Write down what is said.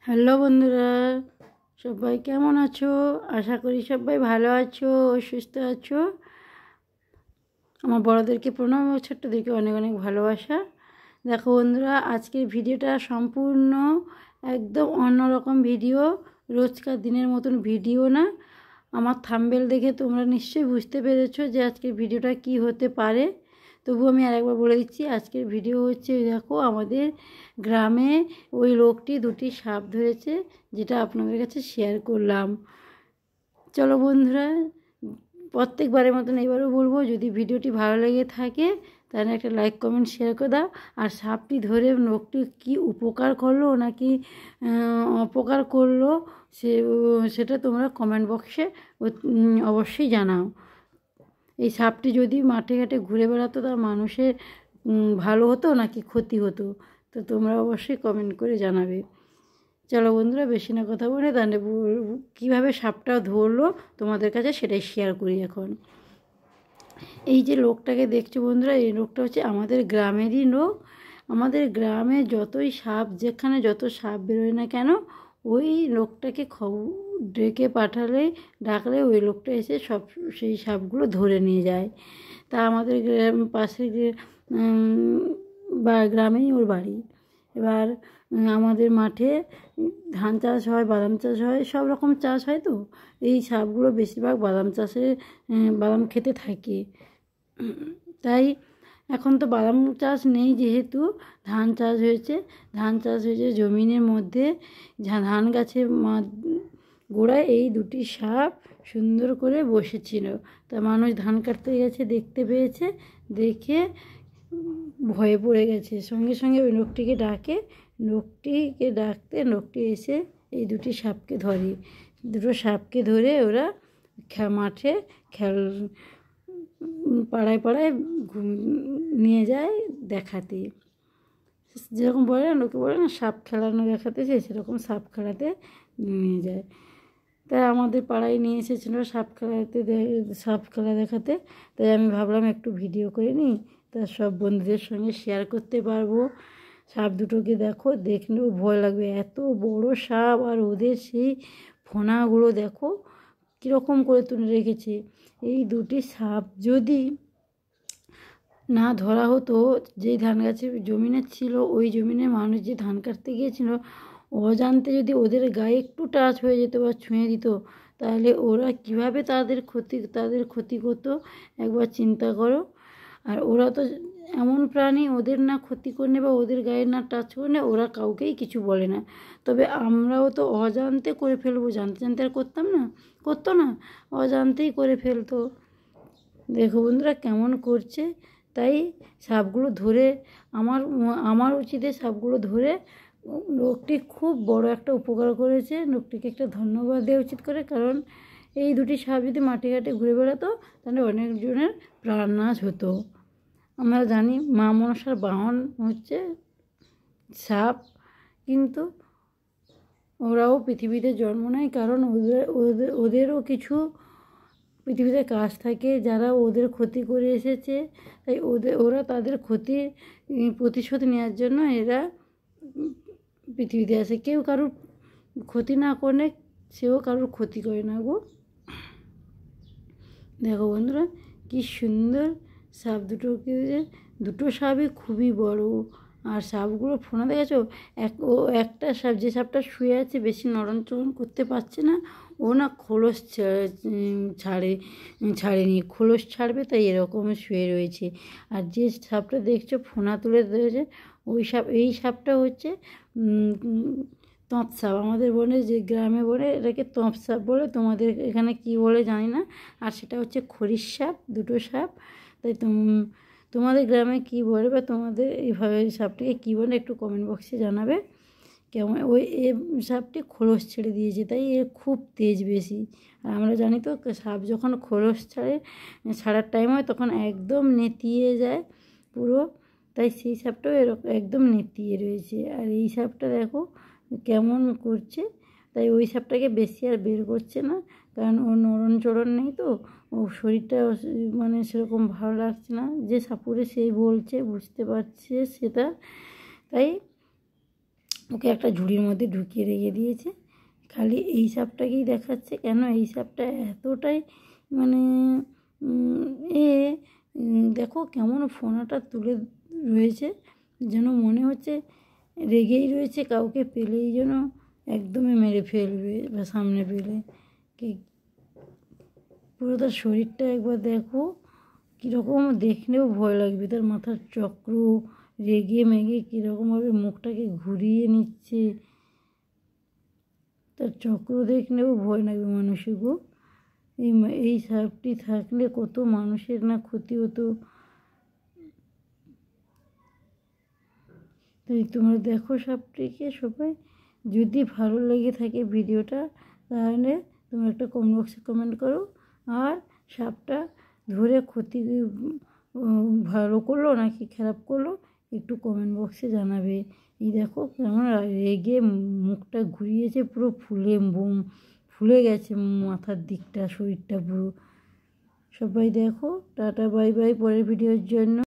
Hello বন্ধুরা, সবাই কেমন আছো? আশা করি সবাই ভালো আছো ও সুস্থ আছো। আমার বড়দেরকে প্রণাম ও ছোট্টদেরকে অনেক অনেক ভালোবাসা। দেখো বন্ধুরা, আজকের ভিডিওটা সম্পূর্ণ একদম অন্যরকম ভিডিও, রোজকার দিনের মতন ভিডিও না। আমার থাম্বনেল দেখে তোমরা নিশ্চয়ই বুঝতে পেরেছো যে আজকের ভিডিওটা কি হতে পারে। তবু আমি আরেকবার বলে দিচ্ছি, আজকের ভিডিও হচ্ছে দেখো আমাদের গ্রামে ওই লোকটি দুটি সাপ ধরেছে, যেটা আপনাদের কাছে শেয়ার করলাম। চলো বন্ধুরা, প্রত্যেকবারের মতন এবারও বলবো, যদি ভিডিওটি ভালো লেগে থাকে তাহলে একটা লাইক কমেন্ট শেয়ার করে দাও। আর সাপটি ধরে লোকটি কি উপকার করলো নাকি অপকার করলো সেটা তোমরা কমেন্ট বক্সে অবশ্যই জানাও। এই সাপটি যদি মাঠে ঘাটে ঘুরে বেড়াতো তা মানুষের ভালো হতো নাকি ক্ষতি হতো, তো তোমরা অবশ্যই কমেন্ট করে জানাবে। চলো বন্ধুরা, বেশি না কথা বলে তাহলে কীভাবে সাপটা ধরলো তোমাদের কাছে সেটাই শেয়ার করি এখন। এই যে লোকটাকে দেখছো বন্ধুরা, এই লোকটা হচ্ছে আমাদের গ্রামেরই লোক। আমাদের গ্রামে যতই সাপ, যেখানে যত সাপ বেরোয় না কেন, ওই লোকটাকে ডেকে ডাকলে ওই লোকটা এসে সব সেই সাপগুলো ধরে নিয়ে যায়। তা আমাদের পাশের বা গ্রামেই ওর বাড়ি। এবার আমাদের মাঠে ধান চাষ হয়, বাদাম চাষ হয়, সব রকম চাষ হয়। তো এই সাপগুলো বেশিরভাগ বাদাম খেতে থাকে। তাই এখন তো বাদাম চাষ নেই, যেহেতু ধান চাষ হয়েছে। জমিনের মধ্যে ধান গাছের গোড়ায় এই দুটি সাপ সুন্দর করে বসেছিল। তা মানুষ ধান কাটতে গেছে, দেখতে পেয়েছে, দেখে ভয়ে পড়ে গেছে। সঙ্গে সঙ্গে ওই লোকটিকে ডাকতে লোকটি এসে এই দুটো সাপকে ধরে ওরা মাঠে পাড়ায় নিয়ে যায় দেখাতে। যেরকম লোকে বলে না সাপ খেলানো দেখাতে, সেরকম সাপ খেলাতে নিয়ে যায়। তাই আমাদের পাড়ায় নিয়ে এসেছিলো সাপ খেলা দেখাতে। তাই আমি ভাবলাম একটু ভিডিও করে নিই, তা সব বন্ধুদের সঙ্গে শেয়ার করতে পারবো। সাপ দুটোকে দেখলেও ভয় লাগবে, এত বড় সাপ। আর ওদের সেই ফোনাগুলো দেখো কীরকম করে তুলে রেখেছে। এই দুটি সাপ যদি না ধরা হতো, যেই ধান গাছের জমিনে ছিল, ওই জমিনে মানুষ যে ধান কাটতে গিয়েছিল, অজান্তে যদি ওদের গায়ে একটু টাচ হয়ে যেত বা ছুঁয়ে দিত, তাহলে ওরা কীভাবে তাদের ক্ষতি করতো একবার চিন্তা করো। আর ওরা তো এমন প্রাণী, ওদের না ক্ষতি করলে বা ওদের গায়ে না টাচ করলে ওরা কাউকেই কিছু বলে না। তবে আমরাও তো অজান্তে করে ফেলবো, জানতে জানতে আর করতো না, অজান্তেই করে ফেলতো। দেখো বন্ধুরা কেমন করছে। তাই সাপগুলো ধরে আমার উচিত সাপগুলো ধরে লোকটি খুব বড় একটা উপকার করেছে। লোকটিকে একটা ধন্যবাদ দেওয়া উচিত করে, কারণ এই দুটি সাপ যদি মাঠে ঘাটে ঘুরে বেড়াতো তাহলে অনেকজনের প্রাণনাশ হতো। আমরা জানি মা মনসার বাহন হচ্ছে সাপ, কিন্তু ওরাও পৃথিবীতে জন্ম নেয়, কারণ ওদেরও কিছু পৃথিবীতে কাজ থাকে, যারা ওদের ক্ষতি করে এসেছে। তাই ওরা তাদের ক্ষতির প্রতিশোধ নেওয়ার জন্য এরা পৃথিবীতে আসে। কেউ কারুর ক্ষতি না করলে সেও কারুর ক্ষতি করে না গো। দেখো বন্ধুরা কি সুন্দর সাপ দুটো সাপই খুবই বড়। আর সাপগুলো ফোনা দেখেছো, একটা সাপ, যে সাপটা শুয়ে আছে, বেশি নরম চরম করতে পারছে না, ও না খোলস ছাড়েনি, খোলস ছাড়বে তাই এরকম শুয়ে রয়েছে। আর যে সাপটা দেখছো ফোনা তুলে ধরেছে, এই সাপটা হচ্ছে তঁত সাপ। আমাদের বনে, যে গ্রামে বলে, এটাকে তঁত সাপ বলে, তোমাদের এখানে কি বলে জানি না। আর সেটা হচ্ছে খরিশ সাপ, দুটো সাপ। তাই তোমাদের গ্রামে কি বলে বা তোমাদের এইভাবে সাপটিকে কী বলে একটু কমেন্ট বক্সে জানাবে। কেমন এ সাপটি খোলস ছেড়ে দিয়েছে, তাই এর খুব তেজ বেশি। আর আমরা জানি তো সাপ যখন খোলস ছাড়ার টাইম হয় তখন একদম নেতিয়ে যায় পুরো। তাই সেই সাপটাও এরকম একদম নেতিয়ে রয়েছে। আর এই সাপটা দেখো কেমন করছে। তাই ওই সাপটাকে বেশি আর বের করছে না, কারণ ওর নড়নচড়ন নেই, তো ও শরীরটা মানে সেরকম ভালো লাগছে না। যে সাপুরে সেই বলছে, বুঝতে পারছে সেটা। তাই ওকে একটা ঝুড়ির মধ্যে ঢুকিয়ে রেখে দিয়েছে। খালি এই সাপটাকেই দেখাচ্ছে। কেন এই সাপটা এতটাই মানে এ দেখো কেমন ফোনাটা তুলে রয়েছে, যেন মনে হচ্ছে রেগেই রয়েছে, কাউকে পেলেই যেন একদমই মেরে ফেলবে বা সামনে পেলে। কি পুরো তার শরীরটা একবার দেখো, কীরকম দেখলেও ভয় লাগবে। তার মাথার চক্র, রেগে মেগে কীরকমভাবে মুখটাকে ঘুরিয়ে নিচ্ছে, তার চক্র দেখলেও ভয় লাগবে মানুষের গো। এই সাপটি থাকলে কত মানুষের না ক্ষতি হতো। তাই তোমরা দেখো সাপটিকে সবাই। যদি ভালো লেগে থাকে ভিডিওটা তাহলে তোমরা একটা কমেন্ট বক্সে কমেন্ট করো। আর সাপটা ধরে ক্ষতি ভালো করলো নাকি খারাপ করলো একটু কমেন্ট বক্সে জানাবে। এই দেখো কেমন রেগে মুখটা ঘুরিয়েছে, পুরো ফুলে গেছে মাথার দিকটা, শরীরটা পুরো। সবাই দেখো, টাটা বাই বাই, পরের ভিডিওর জন্য।